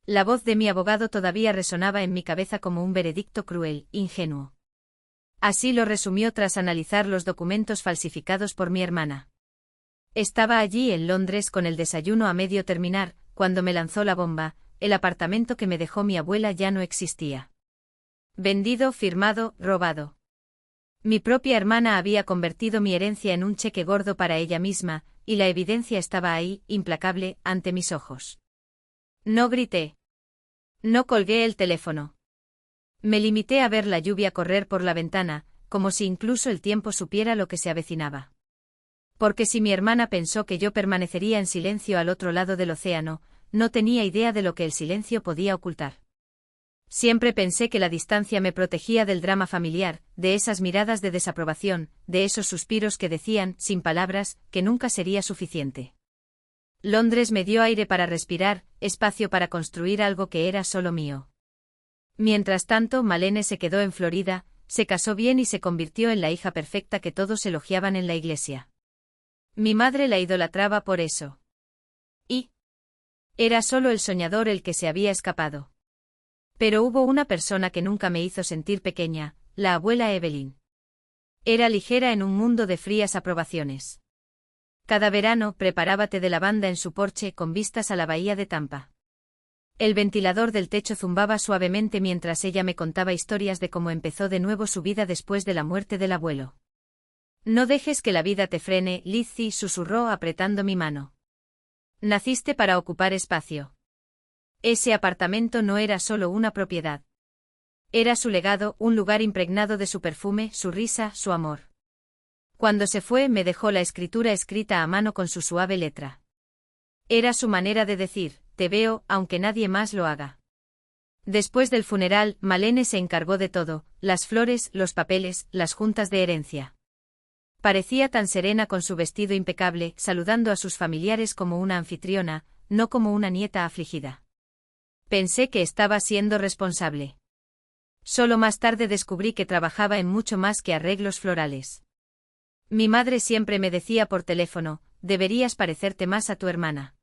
La voz de mi abogado todavía resonaba en mi cabeza como un veredicto cruel, ingenuo. Así lo resumió tras analizar los documentos falsificados por mi hermana. Estaba allí en Londres con el desayuno a medio terminar, cuando me lanzó la bomba. El apartamento que me dejó mi abuela ya no existía. Vendido, firmado, robado. Mi propia hermana había convertido mi herencia en un cheque gordo para ella misma, y la evidencia estaba ahí, implacable, ante mis ojos. No grité. No colgué el teléfono. Me limité a ver la lluvia correr por la ventana, como si incluso el tiempo supiera lo que se avecinaba. Porque si mi hermana pensó que yo permanecería en silencio al otro lado del océano, no tenía idea de lo que el silencio podía ocultar. Siempre pensé que la distancia me protegía del drama familiar, de esas miradas de desaprobación, de esos suspiros que decían, sin palabras, que nunca sería suficiente. Londres me dio aire para respirar, espacio para construir algo que era solo mío. Mientras tanto, Malene se quedó en Florida, se casó bien y se convirtió en la hija perfecta que todos elogiaban en la iglesia. Mi madre la idolatraba por eso. Y era solo el soñador el que se había escapado. Pero hubo una persona que nunca me hizo sentir pequeña, la abuela Evelyn. Era ligera en un mundo de frías aprobaciones. Cada verano preparaba té de lavanda en su porche con vistas a la bahía de Tampa. El ventilador del techo zumbaba suavemente mientras ella me contaba historias de cómo empezó de nuevo su vida después de la muerte del abuelo. No dejes que la vida te frene, Lizzie, susurró apretando mi mano. Naciste para ocupar espacio. Ese apartamento no era solo una propiedad. Era su legado, un lugar impregnado de su perfume, su risa, su amor. Cuando se fue, me dejó la escritura escrita a mano con su suave letra. Era su manera de decir, te veo, aunque nadie más lo haga. Después del funeral, Malene se encargó de todo, las flores, los papeles, las juntas de herencia. Parecía tan serena con su vestido impecable, saludando a sus familiares como una anfitriona, no como una nieta afligida. Pensé que estaba siendo responsable. Solo más tarde descubrí que trabajaba en mucho más que arreglos florales. Mi madre siempre me decía por teléfono, deberías parecerte más a tu hermana.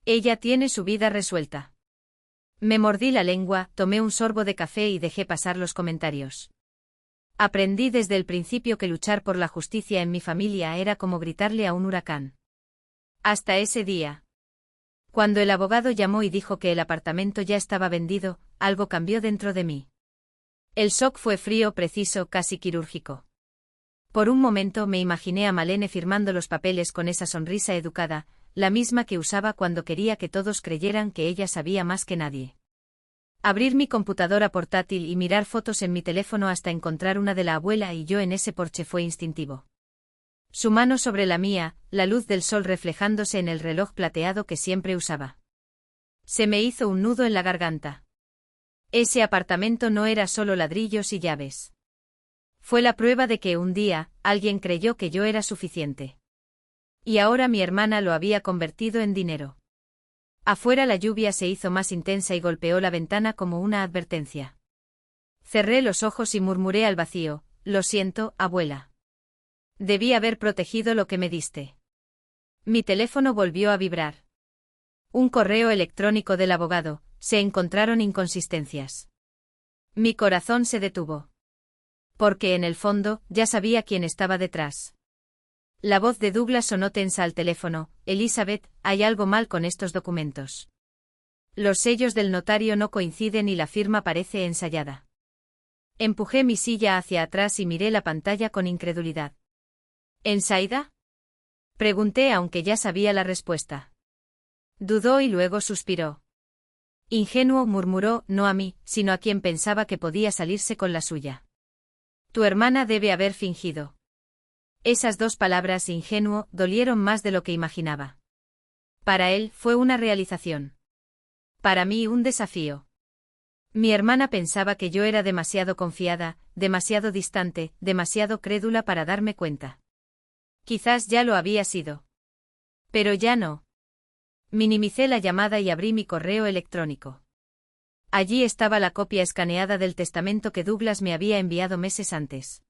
Ella tiene su vida resuelta. Me mordí la lengua, tomé un sorbo de café y dejé pasar los comentarios. Aprendí desde el principio que luchar por la justicia en mi familia era como gritarle a un huracán. Hasta ese día. Cuando el abogado llamó y dijo que el apartamento ya estaba vendido, algo cambió dentro de mí. El shock fue frío, preciso, casi quirúrgico. Por un momento me imaginé a Malene firmando los papeles con esa sonrisa educada, la misma que usaba cuando quería que todos creyeran que ella sabía más que nadie. Abrir mi computadora portátil y mirar fotos en mi teléfono hasta encontrar una de la abuela y yo en ese porche fue instintivo. Su mano sobre la mía, la luz del sol reflejándose en el reloj plateado que siempre usaba. Se me hizo un nudo en la garganta. Ese apartamento no era solo ladrillos y llaves. Fue la prueba de que un día, alguien creyó que yo era suficiente. Y ahora mi hermana lo había convertido en dinero. Afuera la lluvia se hizo más intensa y golpeó la ventana como una advertencia. Cerré los ojos y murmuré al vacío, lo siento, abuela. Debí haber protegido lo que me diste. Mi teléfono volvió a vibrar. Un correo electrónico del abogado, se encontraron inconsistencias. Mi corazón se detuvo. Porque en el fondo, ya sabía quién estaba detrás. La voz de Douglas sonó tensa al teléfono. Elizabeth, hay algo mal con estos documentos. Los sellos del notario no coinciden y la firma parece ensayada. Empujé mi silla hacia atrás y miré la pantalla con incredulidad. ¿Ensayada? Pregunté aunque ya sabía la respuesta. Dudó y luego suspiró. Ingenuo, murmuró, no a mí, sino a quien pensaba que podía salirse con la suya. Tu hermana debe haber fingido. Esas dos palabras, ingenuo, dolieron más de lo que imaginaba. Para él, fue una realización. Para mí, un desafío. Mi hermana pensaba que yo era demasiado confiada, demasiado distante, demasiado crédula para darme cuenta. Quizás ya lo había sido. Pero ya no. Minimicé la llamada y abrí mi correo electrónico. Allí estaba la copia escaneada del testamento que Douglas me había enviado meses antes.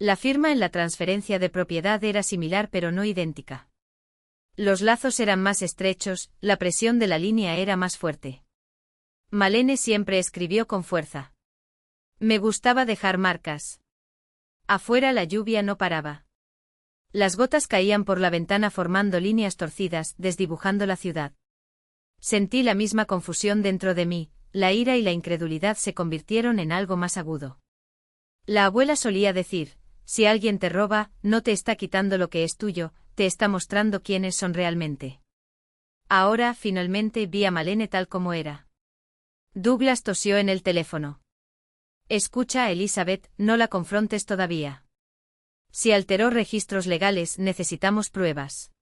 La firma en la transferencia de propiedad era similar pero no idéntica. Los lazos eran más estrechos, la presión de la línea era más fuerte. Malene siempre escribió con fuerza. Me gustaba dejar marcas. Afuera la lluvia no paraba. Las gotas caían por la ventana formando líneas torcidas, desdibujando la ciudad. Sentí la misma confusión dentro de mí, la ira y la incredulidad se convirtieron en algo más agudo. La abuela solía decir, si alguien te roba, no te está quitando lo que es tuyo, te está mostrando quiénes son realmente. Ahora, finalmente, vi a Malene tal como era. Douglas tosió en el teléfono. Escucha, Elizabeth, no la confrontes todavía. Si alteró registros legales, necesitamos pruebas.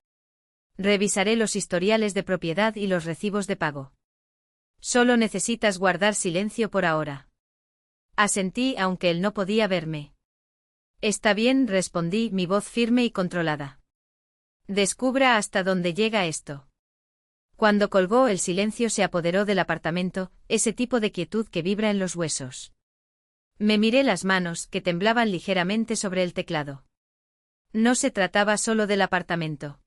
Revisaré los historiales de propiedad y los recibos de pago. Solo necesitas guardar silencio por ahora. Asentí, aunque él no podía verme. Está bien, respondí, mi voz firme y controlada. Descubra hasta dónde llega esto. Cuando colgó, el silencio se apoderó del apartamento, ese tipo de quietud que vibra en los huesos. Me miré las manos, que temblaban ligeramente sobre el teclado. No se trataba solo del apartamento.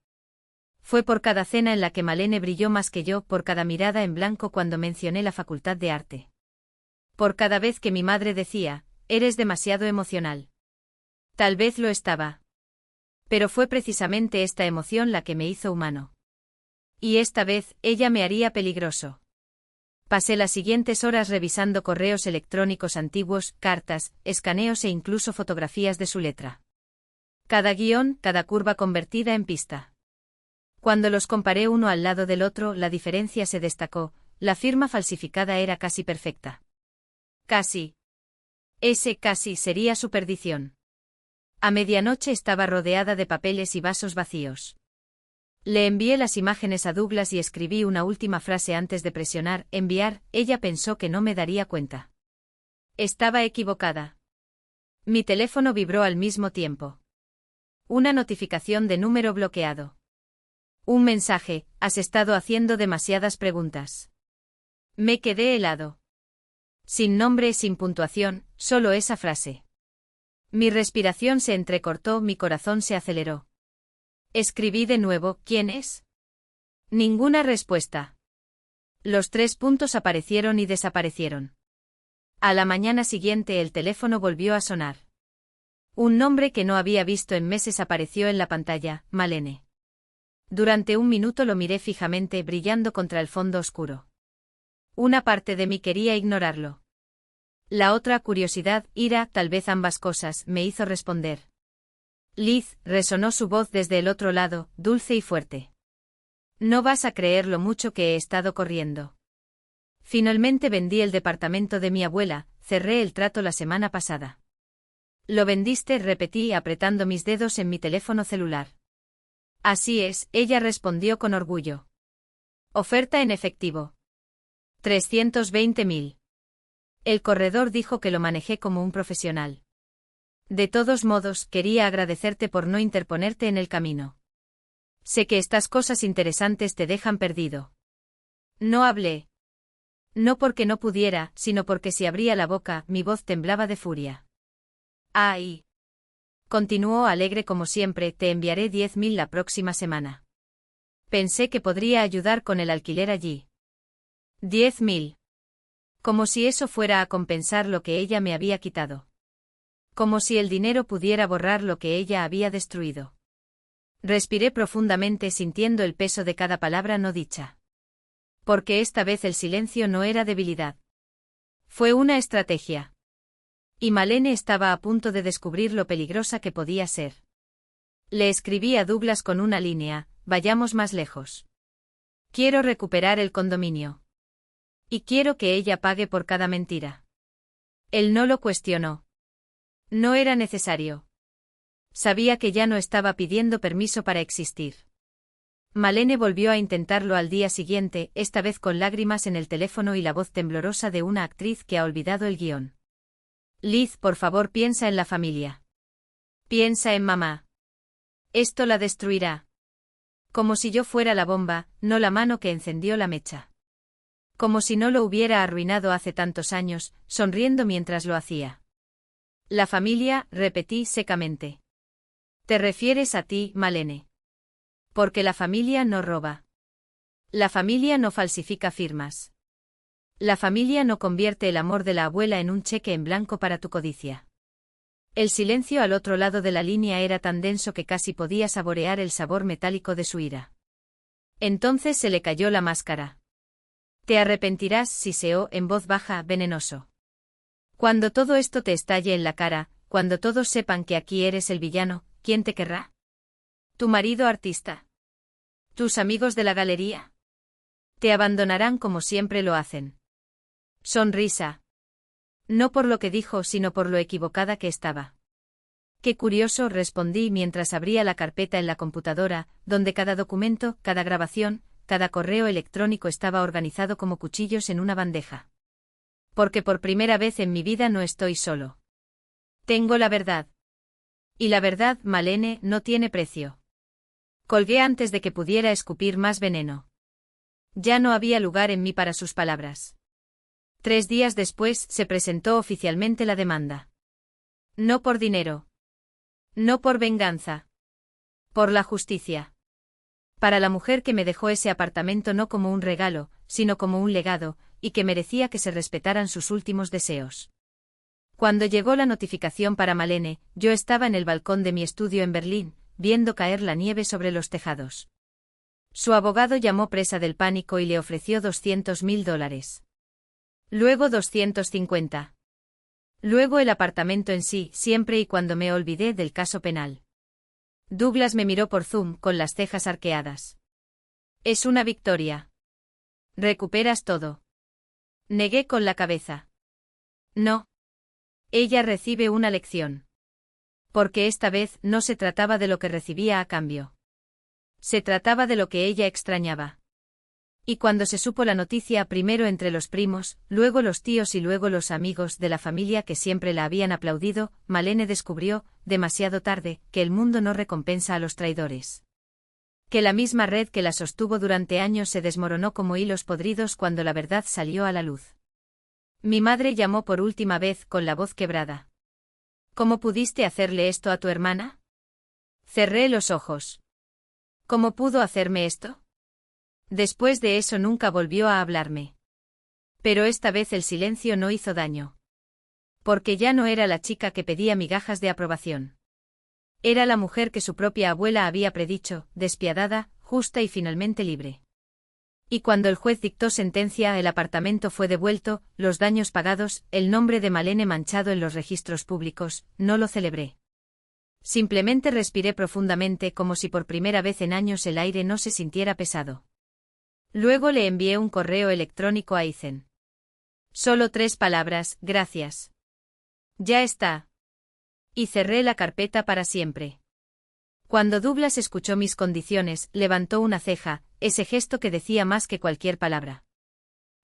Fue por cada cena en la que Malene brilló más que yo, por cada mirada en blanco cuando mencioné la facultad de arte. Por cada vez que mi madre decía, eres demasiado emocional. Tal vez lo estaba. Pero fue precisamente esta emoción la que me hizo humano. Y esta vez, ella me haría peligroso. Pasé las siguientes horas revisando correos electrónicos antiguos, cartas, escaneos e incluso fotografías de su letra. Cada guión, cada curva convertida en pista. Cuando los comparé uno al lado del otro, la diferencia se destacó, la firma falsificada era casi perfecta. Casi. Ese casi sería su perdición. A medianoche estaba rodeada de papeles y vasos vacíos. Le envié las imágenes a Douglas y escribí una última frase antes de presionar enviar. Ella pensó que no me daría cuenta. Estaba equivocada. Mi teléfono vibró al mismo tiempo. Una notificación de número bloqueado. Un mensaje, has estado haciendo demasiadas preguntas. Me quedé helado. Sin nombre, sin puntuación, solo esa frase. Mi respiración se entrecortó, mi corazón se aceleró. Escribí de nuevo, ¿quién es? Ninguna respuesta. Los 3 puntos aparecieron y desaparecieron. A la mañana siguiente el teléfono volvió a sonar. Un nombre que no había visto en meses apareció en la pantalla, Malene. Durante un minuto lo miré fijamente, brillando contra el fondo oscuro. Una parte de mí quería ignorarlo. La otra, curiosidad, ira, tal vez ambas cosas, me hizo responder. Liz, resonó su voz desde el otro lado, dulce y fuerte. No vas a creer lo mucho que he estado corriendo. Finalmente vendí el departamento de mi abuela, cerré el trato la semana pasada. ¿Lo vendiste?, repetí apretando mis dedos en mi teléfono celular. Así es, ella respondió con orgullo. Oferta en efectivo. 320.000. El corredor dijo que lo manejé como un profesional. De todos modos, quería agradecerte por no interponerte en el camino. Sé que estas cosas interesantes te dejan perdido. No hablé. No porque no pudiera, sino porque si abría la boca, mi voz temblaba de furia. ¡Ay! Continuó alegre como siempre, te enviaré 10.000 la próxima semana. Pensé que podría ayudar con el alquiler allí. 10.000. Como si eso fuera a compensar lo que ella me había quitado. Como si el dinero pudiera borrar lo que ella había destruido. Respiré profundamente sintiendo el peso de cada palabra no dicha. Porque esta vez el silencio no era debilidad. Fue una estrategia. Y Malene estaba a punto de descubrir lo peligrosa que podía ser. Le escribí a Douglas con una línea, vayamos más lejos. Quiero recuperar el condominio. Y quiero que ella pague por cada mentira. Él no lo cuestionó. No era necesario. Sabía que ya no estaba pidiendo permiso para existir. Malene volvió a intentarlo al día siguiente, esta vez con lágrimas en el teléfono y la voz temblorosa de una actriz que ha olvidado el guión. Liz, por favor, piensa en la familia. Piensa en mamá. Esto la destruirá. Como si yo fuera la bomba, no la mano que encendió la mecha. Como si no lo hubiera arruinado hace tantos años, sonriendo mientras lo hacía. La familia, repetí secamente. ¿Te refieres a ti, Malene? Porque la familia no roba. La familia no falsifica firmas. La familia no convierte el amor de la abuela en un cheque en blanco para tu codicia. El silencio al otro lado de la línea era tan denso que casi podía saborear el sabor metálico de su ira. Entonces se le cayó la máscara. Te arrepentirás, siseó en voz baja, venenoso. Cuando todo esto te estalle en la cara, cuando todos sepan que aquí eres el villano, ¿quién te querrá? ¿Tu marido artista? ¿Tus amigos de la galería? Te abandonarán como siempre lo hacen. Sonrisa. No por lo que dijo, sino por lo equivocada que estaba. Qué curioso, respondí mientras abría la carpeta en la computadora, donde cada documento, cada grabación, cada correo electrónico estaba organizado como cuchillos en una bandeja. Porque por primera vez en mi vida no estoy solo. Tengo la verdad. Y la verdad, Malene, no tiene precio. Colgué antes de que pudiera escupir más veneno. Ya no había lugar en mí para sus palabras. 3 días después se presentó oficialmente la demanda. No por dinero. No por venganza. Por la justicia. Para la mujer que me dejó ese apartamento no como un regalo, sino como un legado, y que merecía que se respetaran sus últimos deseos. Cuando llegó la notificación para Malene, yo estaba en el balcón de mi estudio en Berlín, viendo caer la nieve sobre los tejados. Su abogado llamó presa del pánico y le ofreció $200.000. Luego 250. Luego el apartamento en sí, siempre y cuando me olvidé del caso penal. Douglas me miró por Zoom con las cejas arqueadas. Es una victoria. Recuperas todo. Negué con la cabeza. No. Ella recibe una lección. Porque esta vez no se trataba de lo que recibía a cambio. Se trataba de lo que ella extrañaba. Y cuando se supo la noticia, primero entre los primos, luego los tíos y luego los amigos de la familia que siempre la habían aplaudido, Malene descubrió, demasiado tarde, que el mundo no recompensa a los traidores. Que la misma red que la sostuvo durante años se desmoronó como hilos podridos cuando la verdad salió a la luz. Mi madre llamó por última vez con la voz quebrada. ¿Cómo pudiste hacerle esto a tu hermana? Cerré los ojos. ¿Cómo pudo hacerme esto? Después de eso nunca volvió a hablarme. Pero esta vez el silencio no hizo daño. Porque ya no era la chica que pedía migajas de aprobación. Era la mujer que su propia abuela había predicho, despiadada, justa y finalmente libre. Y cuando el juez dictó sentencia, el apartamento fue devuelto, los daños pagados, el nombre de Malene manchado en los registros públicos, no lo celebré. Simplemente respiré profundamente como si por primera vez en años el aire no se sintiera pesado. Luego le envié un correo electrónico a Ethan. Solo 3 palabras, gracias. Ya está. Y cerré la carpeta para siempre. Cuando Douglas escuchó mis condiciones, levantó una ceja, ese gesto que decía más que cualquier palabra.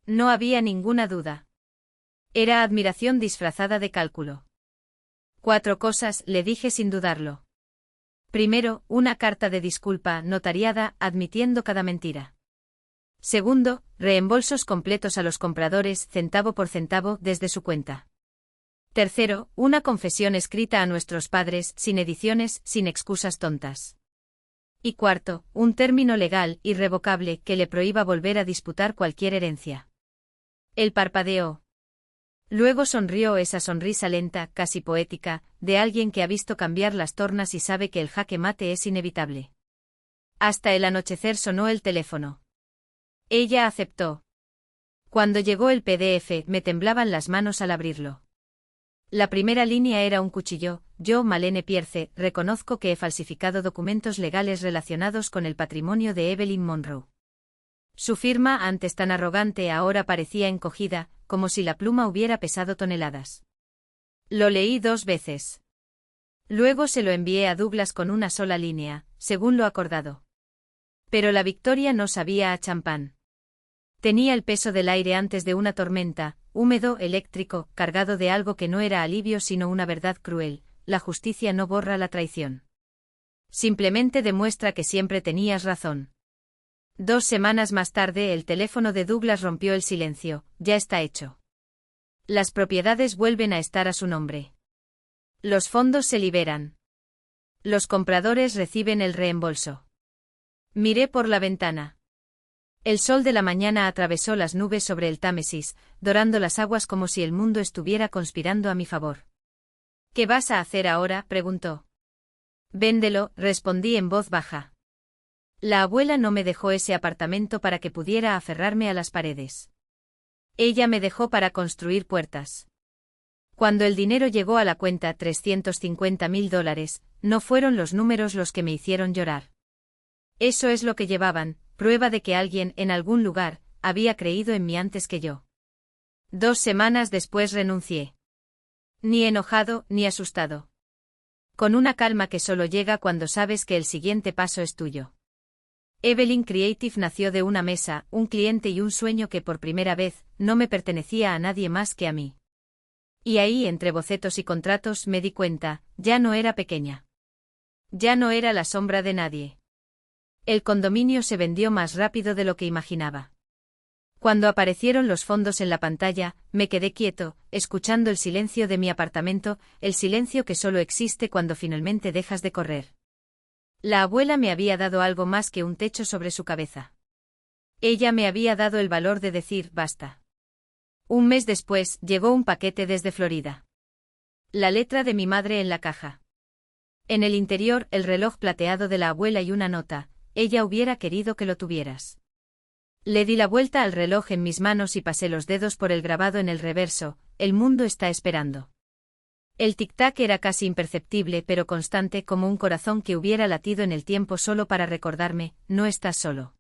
No había ninguna duda. Era admiración disfrazada de cálculo. 4 cosas, le dije sin dudarlo. Primero, una carta de disculpa notariada, admitiendo cada mentira. Segundo, reembolsos completos a los compradores, centavo por centavo, desde su cuenta. Tercero, una confesión escrita a nuestros padres, sin ediciones, sin excusas tontas. Y cuarto, un término legal, irrevocable, que le prohíba volver a disputar cualquier herencia. Él parpadeó. Luego sonrió esa sonrisa lenta, casi poética, de alguien que ha visto cambiar las tornas y sabe que el jaque mate es inevitable. Hasta el anochecer sonó el teléfono. Ella aceptó. Cuando llegó el PDF, me temblaban las manos al abrirlo. La primera línea era un cuchillo. Yo, Malene Pierce, reconozco que he falsificado documentos legales relacionados con el patrimonio de Evelyn Monroe. Su firma, antes tan arrogante, ahora parecía encogida, como si la pluma hubiera pesado toneladas. Lo leí 2 veces. Luego se lo envié a Douglas con una sola línea, según lo acordado. Pero la victoria no sabía a champán. Tenía el peso del aire antes de una tormenta, húmedo, eléctrico, cargado de algo que no era alivio sino una verdad cruel. La justicia no borra la traición. Simplemente demuestra que siempre tenías razón. 2 semanas más tarde el teléfono de Douglas rompió el silencio. Ya está hecho. Las propiedades vuelven a estar a su nombre. Los fondos se liberan. Los compradores reciben el reembolso. Miré por la ventana. El sol de la mañana atravesó las nubes sobre el Támesis, dorando las aguas como si el mundo estuviera conspirando a mi favor. ¿Qué vas a hacer ahora?, preguntó. Véndelo, respondí en voz baja. La abuela no me dejó ese apartamento para que pudiera aferrarme a las paredes. Ella me dejó para construir puertas. Cuando el dinero llegó a la cuenta, $350.000, no fueron los números los que me hicieron llorar. Eso es lo que llevaban, prueba de que alguien, en algún lugar, había creído en mí antes que yo. 2 semanas después renuncié. Ni enojado, ni asustado. Con una calma que solo llega cuando sabes que el siguiente paso es tuyo. Evelyn Creative nació de una mesa, un cliente y un sueño que por primera vez, no me pertenecía a nadie más que a mí. Y ahí, entre bocetos y contratos, me di cuenta, ya no era pequeña. Ya no era la sombra de nadie. El condominio se vendió más rápido de lo que imaginaba. Cuando aparecieron los fondos en la pantalla, me quedé quieto, escuchando el silencio de mi apartamento, el silencio que solo existe cuando finalmente dejas de correr. La abuela me había dado algo más que un techo sobre su cabeza. Ella me había dado el valor de decir basta. Un mes después, llegó un paquete desde Florida. La letra de mi madre en la caja. En el interior, el reloj plateado de la abuela y una nota: ella hubiera querido que lo tuvieras. Le di la vuelta al reloj en mis manos y pasé los dedos por el grabado en el reverso: el mundo está esperando. El tic-tac era casi imperceptible pero constante, como un corazón que hubiera latido en el tiempo solo para recordarme: no estás solo.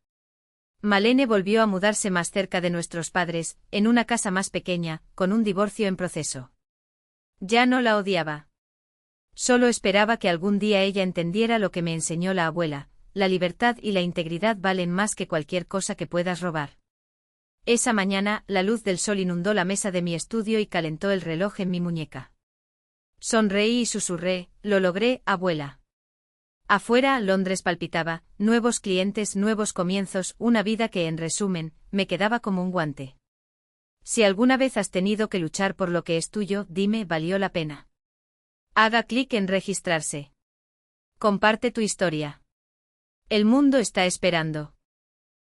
Malene volvió a mudarse más cerca de nuestros padres, en una casa más pequeña, con un divorcio en proceso. Ya no la odiaba. Solo esperaba que algún día ella entendiera lo que me enseñó la abuela: la libertad y la integridad valen más que cualquier cosa que puedas robar. Esa mañana, la luz del sol inundó la mesa de mi estudio y calentó el reloj en mi muñeca. Sonreí y susurré: lo logré, abuela. Afuera, Londres palpitaba, nuevos clientes, nuevos comienzos, una vida que, en resumen, me quedaba como un guante. Si alguna vez has tenido que luchar por lo que es tuyo, dime, ¿valió la pena? Haga clic en registrarse. Comparte tu historia. El mundo está esperando.